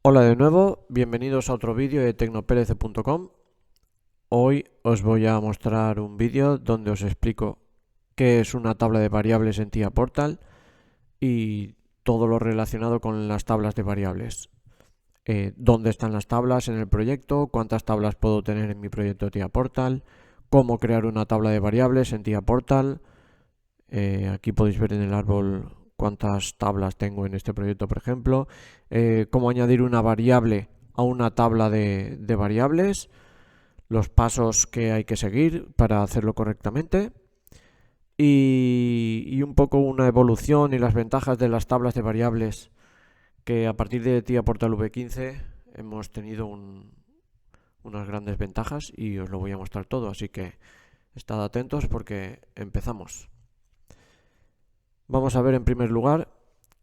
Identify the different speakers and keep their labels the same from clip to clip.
Speaker 1: Hola de nuevo, bienvenidos a otro vídeo de tecnoplc.com. Hoy os voy a mostrar un vídeo donde os explico qué es una tabla de variables en TIA Portal y todo lo relacionado con las tablas de variables. Dónde están las tablas en el proyecto, cuántas tablas puedo tener en mi proyecto TIA Portal, cómo crear una tabla de variables en TIA Portal. Aquí podéis ver en el árbol cuántas tablas tengo en este proyecto, por ejemplo. Cómo añadir una variable a una tabla de variables. Los pasos que hay que seguir para hacerlo correctamente. Y un poco una evolución y las ventajas de las tablas de variables que a partir de TIA Portal V15 hemos tenido unas grandes ventajas y os lo voy a mostrar todo. Así que estad atentos porque empezamos. Vamos a ver en primer lugar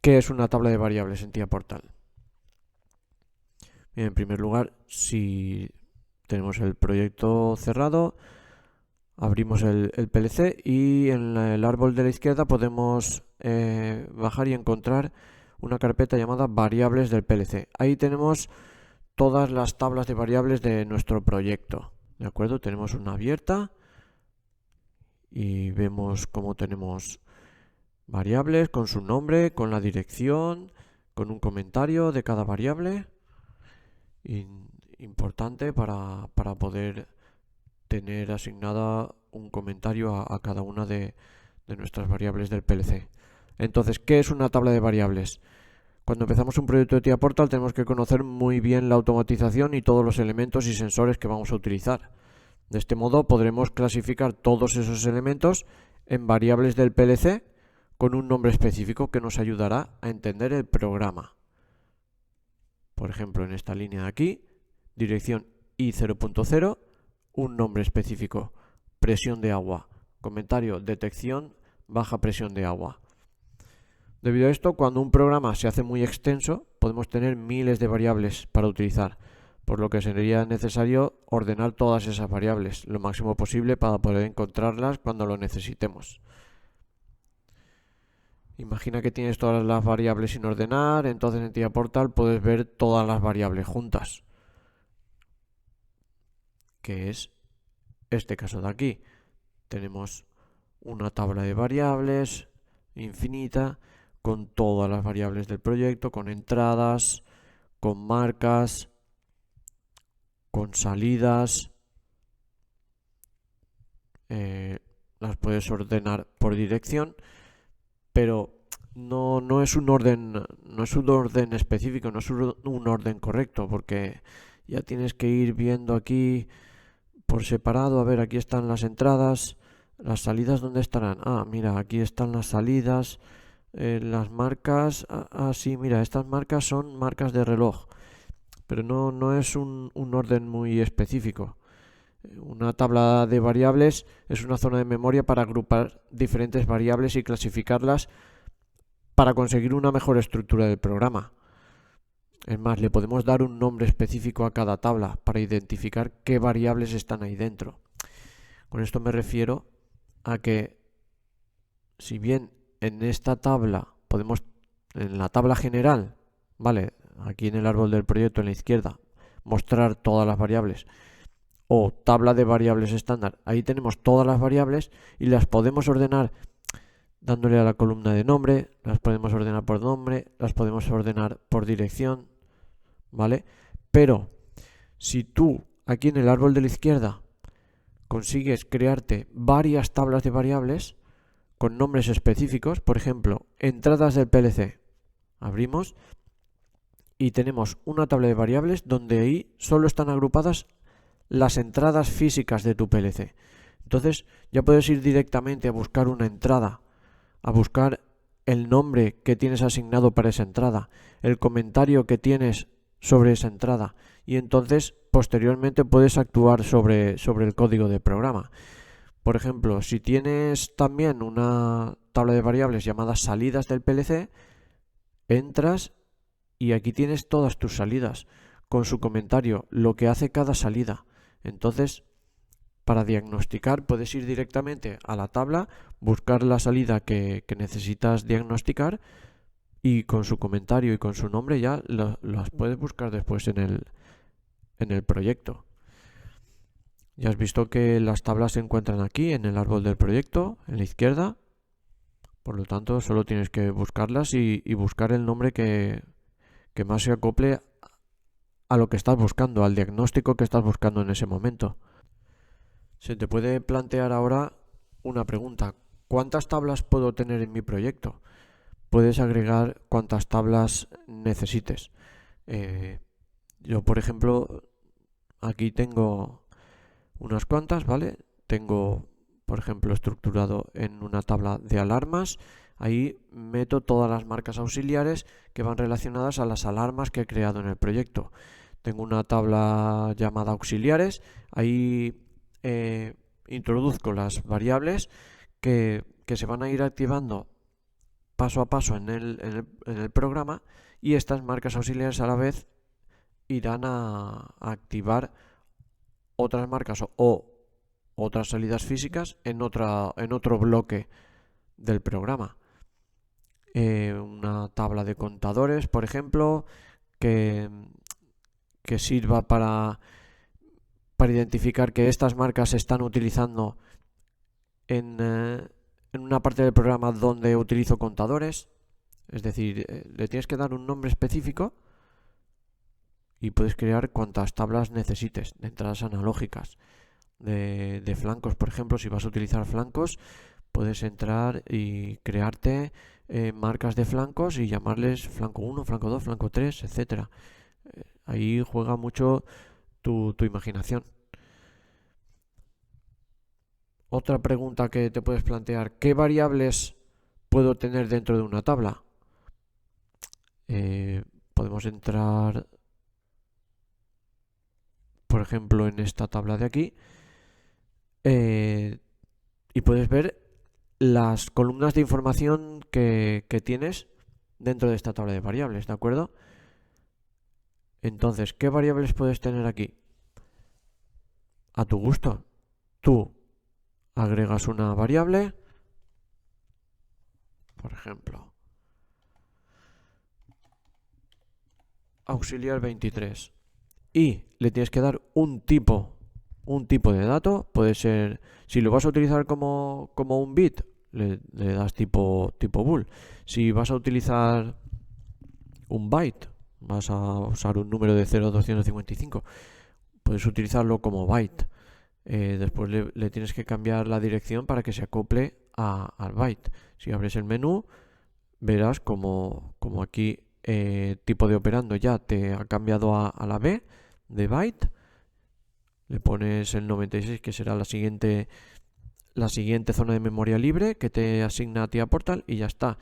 Speaker 1: qué es una tabla de variables en TIA Portal. Bien, en primer lugar, si tenemos el proyecto cerrado, abrimos el PLC y en el árbol de la izquierda podemos bajar y encontrar una carpeta llamada variables del PLC. Ahí tenemos todas las tablas de variables de nuestro proyecto. ¿De acuerdo? Tenemos una abierta y vemos cómo tenemos variables con su nombre, con la dirección, con un comentario de cada variable. Importante para poder tener asignada un comentario a cada una de nuestras variables del PLC. Entonces, ¿qué es una tabla de variables? Cuando empezamos un proyecto de TIA Portal tenemos que conocer muy bien la automatización y todos los elementos y sensores que vamos a utilizar. De este modo podremos clasificar todos esos elementos en variables del PLC con un nombre específico que nos ayudará a entender el programa. Por ejemplo, en esta línea de aquí, dirección I0.0, un nombre específico, presión de agua, comentario, detección, baja presión de agua. Debido a esto, cuando un programa se hace muy extenso, podemos tener miles de variables para utilizar, por lo que sería necesario ordenar todas esas variables lo máximo posible para poder encontrarlas cuando lo necesitemos. Imagina que tienes todas las variables sin ordenar, entonces en TIA Portal puedes ver todas las variables juntas, que es este caso de aquí. Tenemos una tabla de variables infinita con todas las variables del proyecto, con entradas, con marcas, con salidas. Las puedes ordenar por dirección, pero no es un orden específico, no es un orden correcto, porque ya tienes que ir viendo aquí por separado. A ver, aquí están las entradas, las salidas, ¿dónde estarán? Ah, mira, aquí están las salidas, las marcas. Sí, mira, estas marcas son marcas de reloj, pero no es un orden muy específico. Una tabla de variables es una zona de memoria para agrupar diferentes variables y clasificarlas para conseguir una mejor estructura del programa. Es más, le podemos dar un nombre específico a cada tabla para identificar qué variables están ahí dentro. Con esto me refiero a que, si bien en esta tabla podemos, en la tabla general, vale, aquí en el árbol del proyecto en la izquierda, mostrar todas las variables, o tabla de variables estándar, ahí tenemos todas las variables y las podemos ordenar dándole a la columna de nombre, las podemos ordenar por nombre, las podemos ordenar por dirección, ¿vale? Pero si tú aquí en el árbol de la izquierda consigues crearte varias tablas de variables con nombres específicos, por ejemplo, entradas del PLC, abrimos y tenemos una tabla de variables donde ahí solo están agrupadas las entradas físicas de tu PLC. Entonces ya puedes ir directamente a buscar una entrada, a buscar el nombre que tienes asignado para esa entrada, el comentario que tienes sobre esa entrada, y entonces posteriormente puedes actuar sobre el código de programa. Por ejemplo, si tienes también una tabla de variables llamada salidas del PLC, entras y aquí tienes todas tus salidas con su comentario, lo que hace cada salida. Entonces, para diagnosticar puedes ir directamente a la tabla, buscar la salida que necesitas diagnosticar y con su comentario y con su nombre ya las puedes buscar después en el proyecto. Ya has visto que las tablas se encuentran aquí en el árbol del proyecto, en la izquierda. Por lo tanto, solo tienes que buscarlas y buscar el nombre que más se acople a lo que estás buscando, al diagnóstico que estás buscando en ese momento. Se te puede plantear ahora una pregunta. ¿Cuántas tablas puedo tener en mi proyecto? Puedes agregar cuantas tablas necesites. Yo, por ejemplo, aquí tengo unas cuantas, ¿vale? Tengo, por ejemplo, estructurado en una tabla de alarmas. Ahí meto todas las marcas auxiliares que van relacionadas a las alarmas que he creado en el proyecto. Tengo una tabla llamada auxiliares. Ahí introduzco las variables que se van a ir activando paso a paso en el programa, y estas marcas auxiliares a la vez irán a activar otras marcas o otras salidas físicas en otro bloque del programa. Una tabla de contadores, por ejemplo, que sirva para identificar que estas marcas se están utilizando en una parte del programa donde utilizo contadores. Es decir, le tienes que dar un nombre específico y puedes crear cuantas tablas necesites de entradas analógicas, de flancos. Por ejemplo, si vas a utilizar flancos, puedes entrar y crearte marcas de flancos y llamarles flanco 1, flanco 2, flanco 3, etcétera. Ahí juega mucho tu imaginación. Otra pregunta que te puedes plantear: ¿qué variables puedo tener dentro de una tabla? Podemos entrar, por ejemplo, en esta tabla de aquí, y puedes ver las columnas de información que tienes dentro de esta tabla de variables, ¿de acuerdo? Entonces, ¿qué variables puedes tener aquí? A tu gusto. Tú agregas una variable, por ejemplo, auxiliar 23, y le tienes que dar un tipo de dato. Puede ser, si lo vas a utilizar como un bit, le das tipo bool. Si vas a utilizar un byte, vas a usar un número de 0 a 255, puedes utilizarlo como byte. Después le tienes que cambiar la dirección para que se acople al byte. Si abres el menú, verás como aquí tipo de operando ya te ha cambiado a la B de byte. Le pones el 96, que será la siguiente zona de memoria libre que te asigna a ti a Portal, y ya está.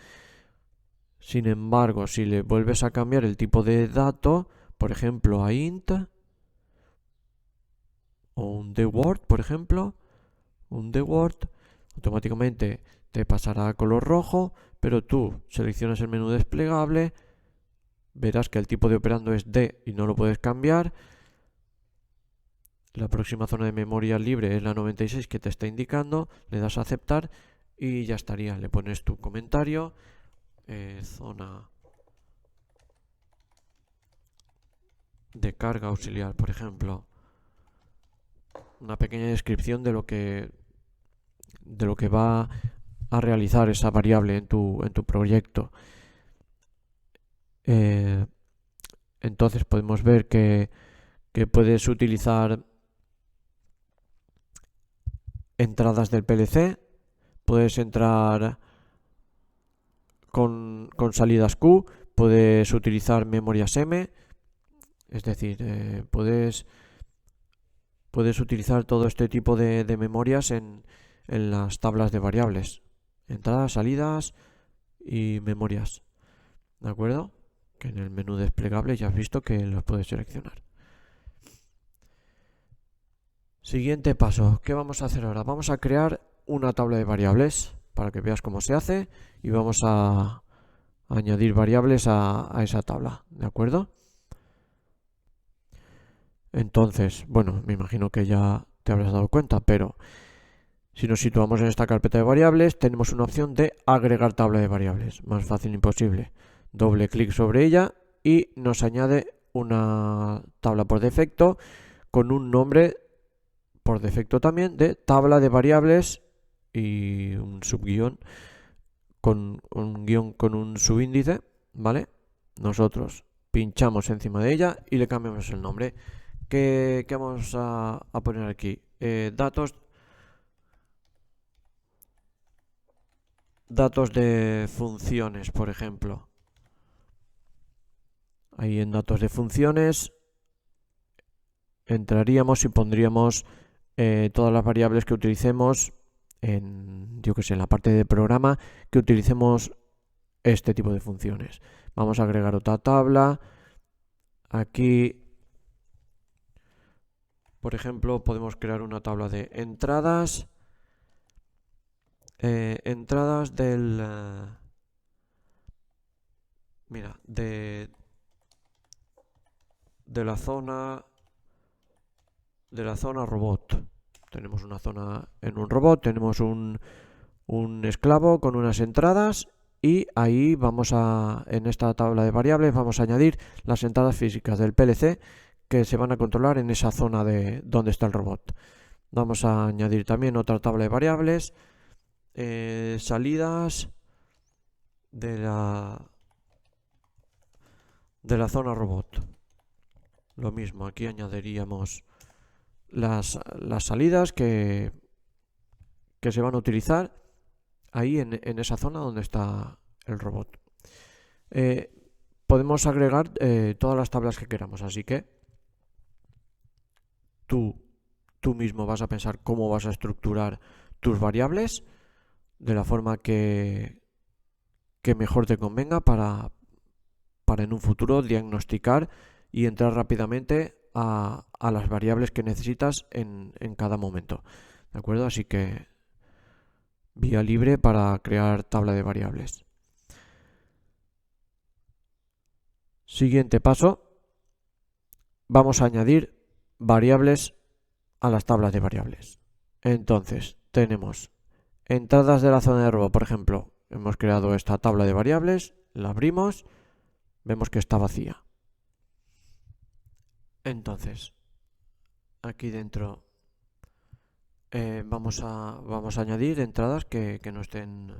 Speaker 1: Sin embargo, si le vuelves a cambiar el tipo de dato, por ejemplo a int, o un dword, por ejemplo, un dword, automáticamente te pasará a color rojo, pero tú seleccionas el menú desplegable, verás que el tipo de operando es D y no lo puedes cambiar. La próxima zona de memoria libre es la 96 que te está indicando, le das a aceptar y ya estaría. Le pones tu comentario, zona de carga auxiliar, por ejemplo, una pequeña descripción de lo que va a realizar esa variable en tu proyecto. Entonces podemos ver que puedes utilizar entradas del PLC, puedes entrar con salidas Q, puedes utilizar memorias M, es decir, puedes utilizar todo este tipo de memorias en las tablas de variables: entradas, salidas y memorias, ¿de acuerdo? Que en el menú desplegable ya has visto que los puedes seleccionar. Siguiente paso, ¿qué vamos a hacer ahora? Vamos a crear una tabla de variables para que veas cómo se hace, y vamos a añadir variables a esa tabla, ¿de acuerdo? Entonces, bueno, me imagino que ya te habrás dado cuenta, pero si nos situamos en esta carpeta de variables, tenemos una opción de agregar tabla de variables. Más fácil imposible. doble clic sobre ella y nos añade una tabla por defecto con un nombre por defecto también de tabla de variables y un subguión con un guión con un subíndice, ¿vale? Nosotros pinchamos encima de ella y le cambiamos el nombre. ¿Qué vamos a poner aquí? Datos de funciones, por ejemplo. Ahí en datos de funciones entraríamos y pondríamos todas las variables que utilicemos en, yo que sé, en la parte de programa que utilicemos este tipo de funciones. Vamos a agregar otra tabla. Aquí, por ejemplo, podemos crear una tabla de entradas. Entradas del... mira, de la zona robot. Tenemos una zona en un robot, tenemos un esclavo con unas entradas y ahí en esta tabla de variables vamos a añadir las entradas físicas del PLC que se van a controlar en esa zona de donde está el robot. Vamos a añadir también otra tabla de variables, salidas de la zona robot. Lo mismo, aquí añadiríamos las salidas que se van a utilizar ahí en esa zona donde está el robot. Podemos agregar todas las tablas que queramos, así que tú mismo vas a pensar cómo vas a estructurar tus variables de la forma que mejor te convenga para en un futuro diagnosticar y entrar rápidamente a las variables que necesitas en cada momento. ¿De acuerdo? Así que vía libre para crear tabla de variables. Siguiente paso. Vamos a añadir variables a las tablas de variables. Entonces, tenemos entradas de la zona de robot, por ejemplo. Hemos creado esta tabla de variables, la abrimos, vemos que está vacía. Entonces, aquí dentro vamos a añadir entradas que no estén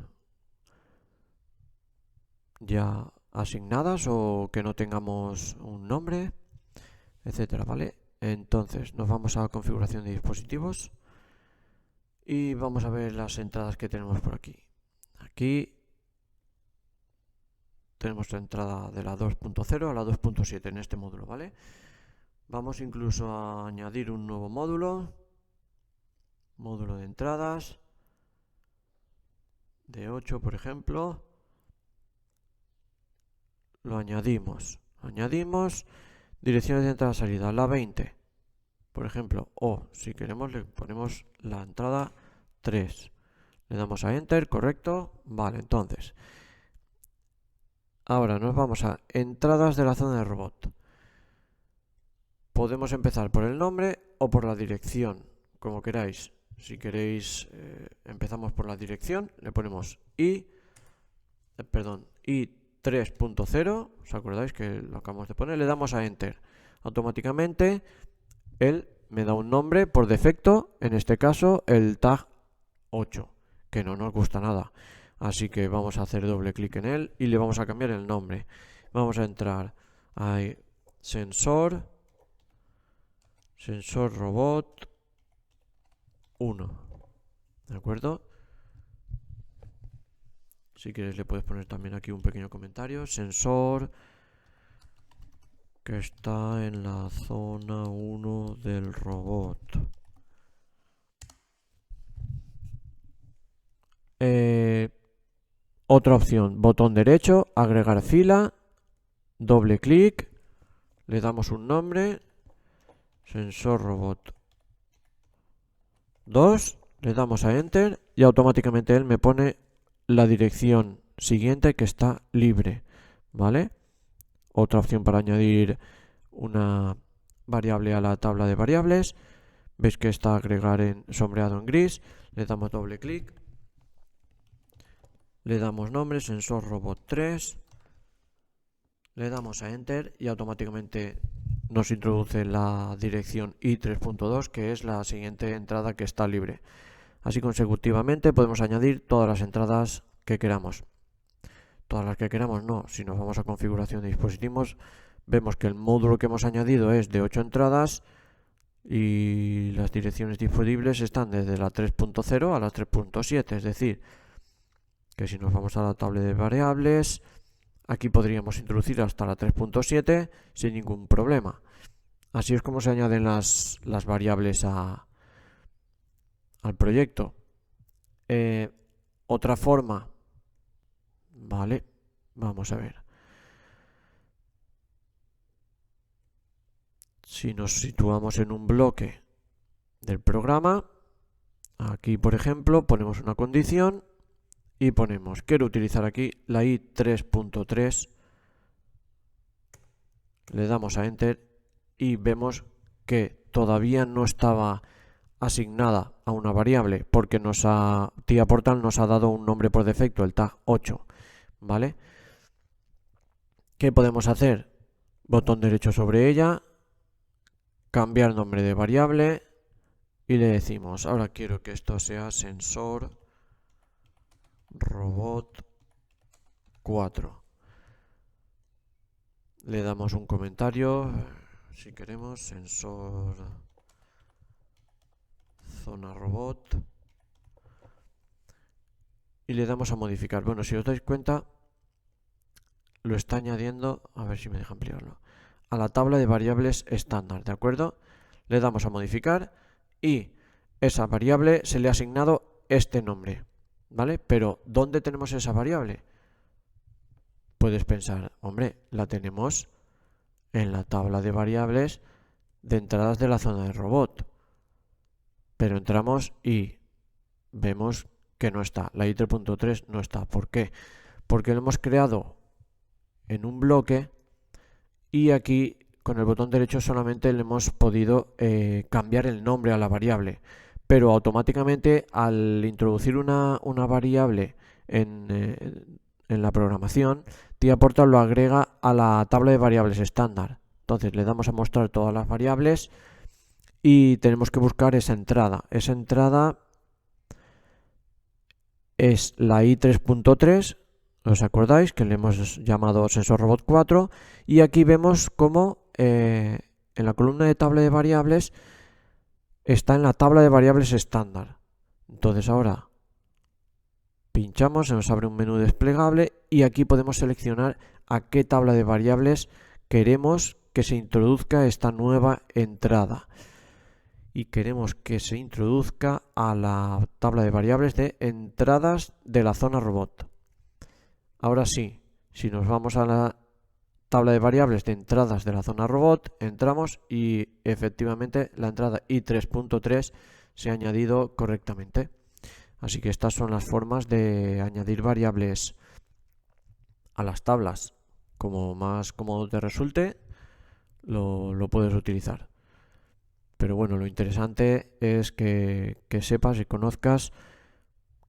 Speaker 1: ya asignadas o que no tengamos un nombre, etcétera, ¿vale? Entonces nos vamos a configuración de dispositivos y vamos a ver las entradas que tenemos por aquí. Aquí tenemos la entrada de la 2.0 a la 2.7 en este módulo, ¿vale? Vamos incluso a añadir un nuevo módulo de entradas de 8, por ejemplo. Lo añadimos direcciones de entrada y salida, la 20, por ejemplo, o si queremos le ponemos la entrada 3, le damos a Enter, correcto, vale. Entonces ahora nos vamos a entradas de la zona de robot. Podemos empezar por el nombre o por la dirección, como queráis. Si queréis, empezamos por la dirección, le ponemos i3.0, ¿os acordáis que lo acabamos de poner? Le damos a Enter. Automáticamente él me da un nombre por defecto, en este caso el tag 8, que no nos gusta nada. Así que vamos a hacer doble clic en él y le vamos a cambiar el nombre. Vamos a entrar a sensor robot 1. ¿De acuerdo? Si quieres le puedes poner también aquí un pequeño comentario. Sensor que está en la zona 1 del robot. Otra opción, botón derecho, agregar fila, doble clic, le damos un nombre, sensor robot 2, le damos a Enter y automáticamente él me pone la dirección siguiente que está libre, ¿vale? Otra opción para añadir una variable a la tabla de variables, veis que está agregar sombreado en gris, le damos doble clic, le damos nombre, sensor robot 3, le damos a Enter y automáticamente nos introduce la dirección i3.2, que es la siguiente entrada que está libre. Así consecutivamente podemos añadir todas las entradas que queramos. Todas las que queramos no, si nos vamos a configuración de dispositivos, vemos que el módulo que hemos añadido es de 8 entradas y las direcciones disponibles están desde la 3.0 a la 3.7, es decir, que si nos vamos a la tabla de variables, aquí podríamos introducir hasta la 3.7 sin ningún problema. Así es como se añaden las variables al proyecto. Otra forma, vale, vamos a ver. Si nos situamos en un bloque del programa, aquí por ejemplo ponemos una condición y ponemos, quiero utilizar aquí la i3.3, le damos a Enter y vemos que todavía no estaba asignada a una variable porque TIA Portal nos ha dado un nombre por defecto, el tag 8, ¿vale? ¿Qué podemos hacer? Botón derecho sobre ella, cambiar nombre de variable y le decimos, ahora quiero que esto sea sensor robot 4. Le damos un comentario, si queremos, sensor zona robot, y le damos a modificar. Bueno, si os dais cuenta, lo está añadiendo, a ver si me deja ampliarlo, a la tabla de variables estándar, ¿de acuerdo? Le damos a modificar y esa variable se le ha asignado este nombre, ¿vale? Pero ¿dónde tenemos esa variable? Puedes pensar, hombre, la tenemos en la tabla de variables de entradas de la zona de robot. Pero entramos y vemos que no está, la i3.3 no está. ¿Por qué? Porque lo hemos creado en un bloque y aquí con el botón derecho solamente le hemos podido cambiar el nombre a la variable, pero automáticamente al introducir una variable en la programación, TIA Portal lo agrega a la tabla de variables estándar. Entonces le damos a mostrar todas las variables y tenemos que buscar esa entrada. Esa entrada es la i3.3, ¿os acordáis? Que le hemos llamado sensor robot 4 y aquí vemos cómo en la columna de tabla de variables está en la tabla de variables estándar. Entonces ahora pinchamos, se nos abre un menú desplegable y aquí podemos seleccionar a qué tabla de variables queremos que se introduzca esta nueva entrada. Y queremos que se introduzca a la tabla de variables de entradas de la zona robot. Ahora sí, si nos vamos a la tabla de variables de entradas de la zona robot, entramos y efectivamente la entrada i3.3 se ha añadido correctamente. Así que estas son las formas de añadir variables a las tablas. Como más cómodo te resulte, lo puedes utilizar. Pero bueno, lo interesante es que sepas y conozcas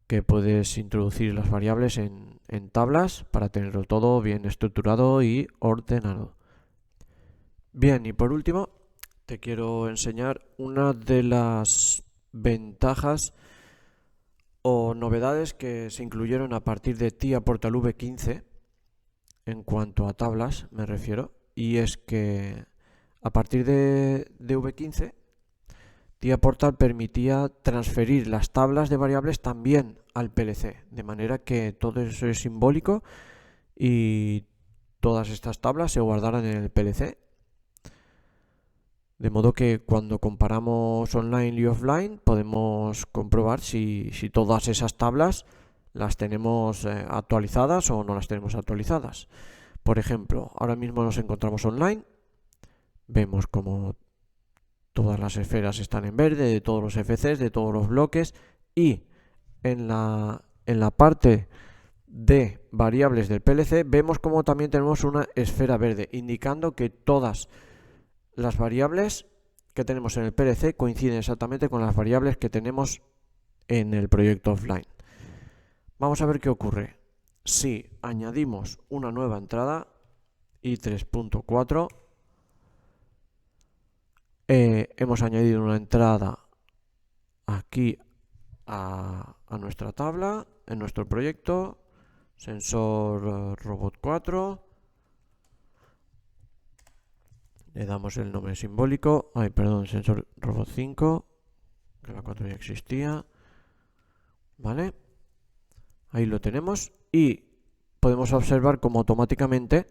Speaker 1: que puedes introducir las variables en tablas para tenerlo todo bien estructurado y ordenado. Bien, y por último, te quiero enseñar una de las ventajas o novedades que se incluyeron a partir de TIA Portal V15, en cuanto a tablas me refiero, y es que a partir de V15 TIA Portal permitía transferir las tablas de variables también al PLC, de manera que todo eso es simbólico y todas estas tablas se guardaran en el PLC. De modo que cuando comparamos online y offline podemos comprobar si todas esas tablas las tenemos actualizadas o no las tenemos actualizadas. Por ejemplo, ahora mismo nos encontramos online, vemos como todas las esferas están en verde, de todos los FCs, de todos los bloques, y en la parte de variables del PLC vemos como también tenemos una esfera verde, indicando que todas las variables que tenemos en el PLC coinciden exactamente con las variables que tenemos en el proyecto offline. Vamos a ver qué ocurre si añadimos una nueva entrada y 3.4. Hemos añadido una entrada aquí a nuestra tabla, en nuestro proyecto, sensor robot 4. Le damos el nombre simbólico, sensor robot 5, que la 4 ya existía. ¿Vale? Ahí lo tenemos y podemos observar cómo automáticamente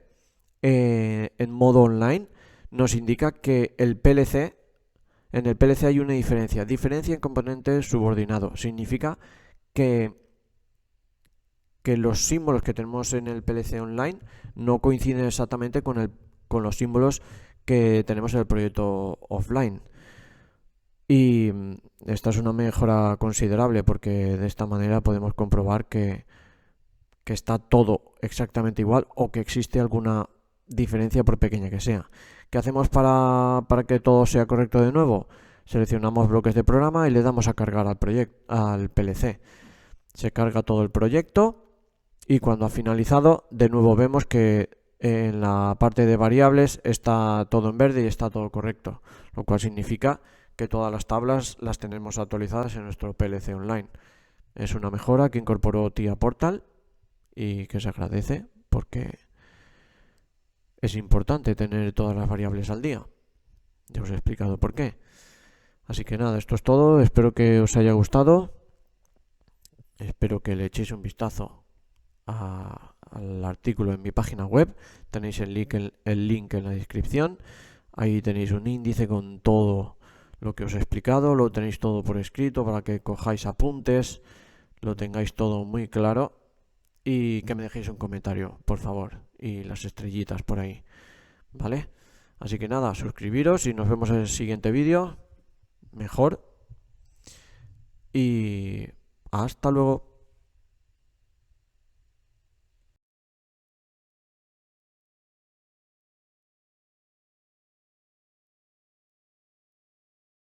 Speaker 1: en modo online nos indica que en el PLC hay una diferencia en componente subordinado. Significa que los símbolos que tenemos en el PLC online no coinciden exactamente con los símbolos que tenemos en el proyecto offline. Y esta es una mejora considerable porque de esta manera podemos comprobar que está todo exactamente igual o que existe alguna diferencia por pequeña que sea. ¿Qué hacemos para que todo sea correcto de nuevo? Seleccionamos bloques de programa y le damos a cargar al PLC. Se carga todo el proyecto y cuando ha finalizado de nuevo vemos que en la parte de variables está todo en verde y está todo correcto, lo cual significa que todas las tablas las tenemos actualizadas en nuestro PLC online. Es una mejora que incorporó TIA Portal y que se agradece porque es importante tener todas las variables al día. Ya os he explicado por qué. Así que nada, esto es todo. Espero que os haya gustado. Espero que le echéis un vistazo al artículo en mi página web. Tenéis el link en la descripción. Ahí tenéis un índice con todo lo que os he explicado. Lo tenéis todo por escrito para que cojáis apuntes. Lo tengáis todo muy claro. Y que me dejéis un comentario, por favor. Y las estrellitas por ahí. ¿Vale? Así que nada, suscribiros y nos vemos en el siguiente vídeo. Mejor. Y hasta luego.